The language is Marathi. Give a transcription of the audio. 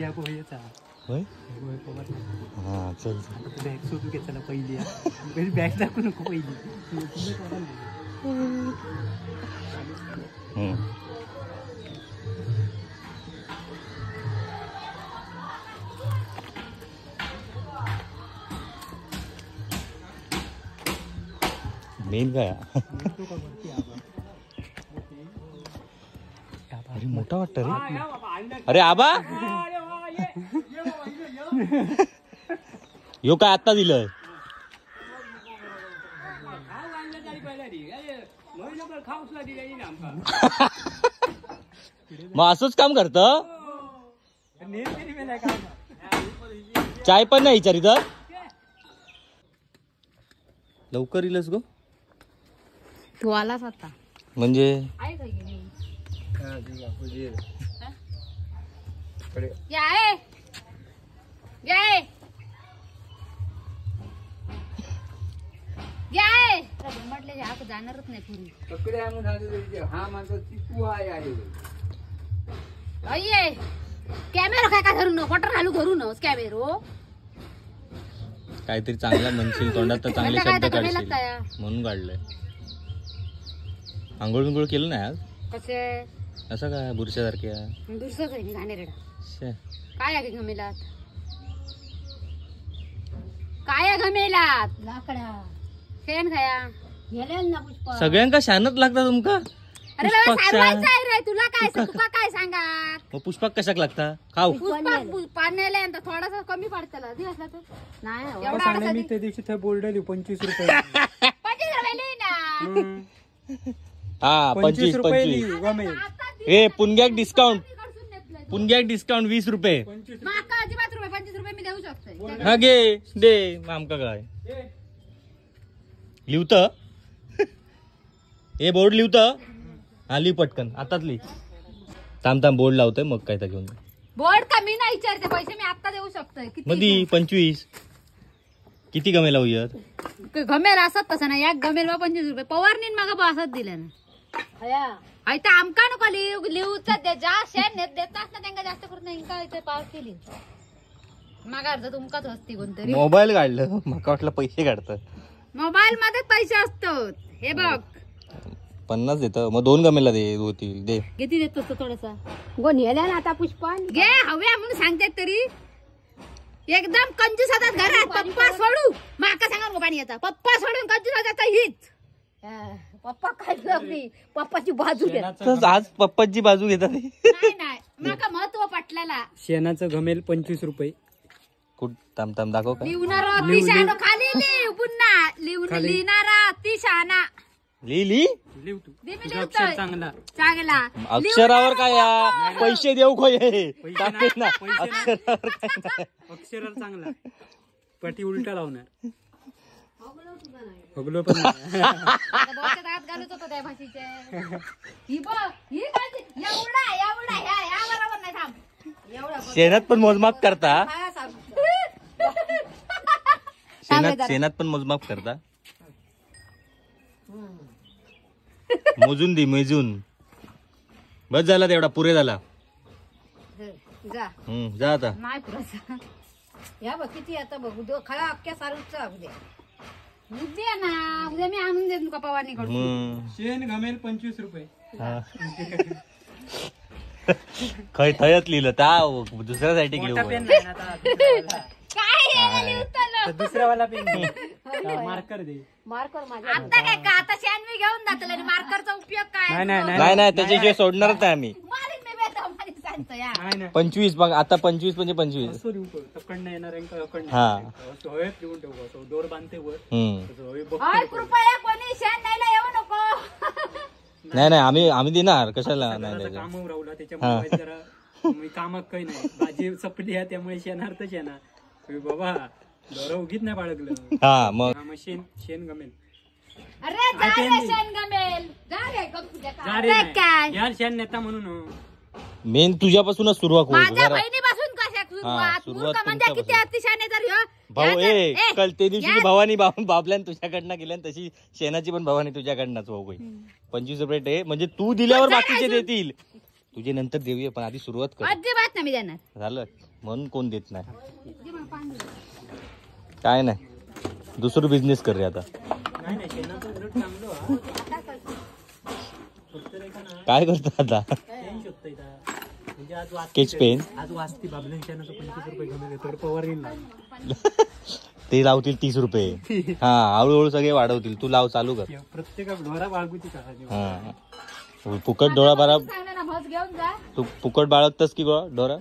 या गोयचा होय गोय पवार हा चल आता तुला एक सोडू घेतला पहिली घरी बॅग दाखवू नको पहिली मेन काय अरे मोठा वाटत रे अरे आबा यो काय आता दिलंय मग असंच काम करत चाय पण नाही विचारी तर लवकर येईलच गो तू आलास आता म्हणजे म्हटले जाणारच नाही पुरी कॅमेरा काय काय धरू न पटर घालू धरू न कॅमेरो काहीतरी चांगला म्हणशील तोंडात तर चांगले शब्द काढशील म्हणून काढलंय आंघोळ बिंघोळ केलं नाही आज कसे असं काय बुरशासारख्या दुसरंच आहे मी घाणेरडा काय आहे घमेलात काय घमेलात लाकडा शेण खाया गेले ना पुष्पा सगळ्यांका शानच लागता तुमका अरे रे तुला काय तुका काय सांगा मग पुष्पाक कशाक लागता खाऊ पाण्याला थोडासा कमी पडतला दिवसला तर नाही एवढा मी त्या दिवशी त्या बोर्ड 25 रुपये 25 रुपये ना हा 25 ए पुणग्याक डिस्काउंट 20 रुपये माका अजिबात रुपये 25 रुपये मी देऊ शकते हा घे दे आमका काय लिहत ए बोर्ड लिहत हा लिह पटकन आताच लिह थांब बोर्ड लावतोय मग काय तर घेऊन बोर्ड कमी नाही विचारते पैसे मी आता देऊ शकतोय मधी 25 किती गमेला होईत गमेल असत तसं ना एक गमेल 25 रुपये पवारनी मागा असत दिले ना आता आमका नको लिहूच ज्या शेण देतात ना त्यांना जास्त करून इंका इथे पास केली मागा अर्ज तुमकाच असते कोणतरी मोबाईल काढलं माका वाटलं पैसे काढतात मोबाईल मध्ये पैसे असतात हे बघ 50 देत मग 2 गमेला दे होतील दे किती देतो तो थोडासा गोन नेल्या ना आता पुष्पा घे हव्या म्हणून सांगतात तरी एकदम कंजूस होतात घरात पप्पा सोडू माका सांगा गो पाणी येतात पप्पा सोडून कंजूस होतात हीच पप्पा काय पप्पाची बाजू घेतात आज पप्पाची बाजू घेतात नाही नाही माका महत्व पटलेला शेणाचं घमेल 25 रुपये कुठ थांब दाखव काय लिहून खाली लिहू पुन्हा लिहिणारा ती शाना लिहिली लिह तू अक्षर चांगला चांगला अक्षरावर काय पैसे देऊ खोय अक्षरावर काय अक्षराला चांगला पटी उलटा लावणार भगलो पण घालत होतो त्या भाषेचे ही बघ ही एवढा एवढा ह्या बरोबर नाही थांब एवढा शेणात पण मोजमाप करता शेणात पण मोजमाप करता मोजून दे बस झाला तेवढा पुरे झाला जा आता नाही पुराचा या बघ किती आता बघ उद्या खळा अख्ख्या सारूचा उद्या ना उद्या मी आणून देतो का पवारनी कडून शेण घमेल 25 रुपये खय थयत लिहिलं त्या दुसऱ्या साईड काय दुसऱ्यावाला पेन मार्कर दे आता काय का आता शेण मी घेऊन जातो आणि मार्करचा उपयोग काय नाही त्याच्याशिवाय सोडणारच आहे आम्ही मारीन मी बेटा मारीन सांगतो या 25 बघ आता 25 म्हणजे 25 तकडनं येणार हा ठेवून ठेवू दोर बांधते वर कृपया कोणी शेण न्यायला येऊ नको नाही आम्ही देणार कशाला नाही कामावर राहुला त्याच्यामुळे जरा कामाक काही नाही भाजी सपली आहे त्यामुळे शेणार तर शेणार बाबा दोरा उगीत नाही बाळगलं हा मग शेण गमेल अरे जा रे शेण गमेल जा रे या शेण नेता म्हणून मेन तुझ्यापासूनच सुरुवात माझ्या बहिणीपासून कशा सुरुवात म्हणजे किती अतिशयाने तर भाऊ कल ते दिवशी भवानी बाबल्यान तुझ्याकडनं गेल्या तशी शेणाची पण भवानी तुझ्याकडनंच भाऊ 25 रुपये म्हणजे तू दिल्यावर बाकीचे देतील तुझे नंतर देऊया पण आधी सुरुवात कर. अजिबात नाही मी देणार. झालं म्हणून कोण देत नाही. काय नाही दुसरं बिझनेस कर रे आता. नाही नाही शेणाचं उलट चांगलं हा. फक्त रे का ना काय करतो आता पेन शोधतोय इथं. म्हणजे आज स्केच पेन आज वाचती बाबल्या शेणाचं 25 रुपये घेऊन येतो तर पवार येईल ना. ते लावतील 30 रुपये. हा हळूहळू सगळे वाढवतील. तू लाव चालू कर. प्रत्येक ढोरा बाळगुची का हा फुकट डोळा बारा सांगणार ना, म्हस घेऊन जा. तू फुकट बाळगतस की डोरा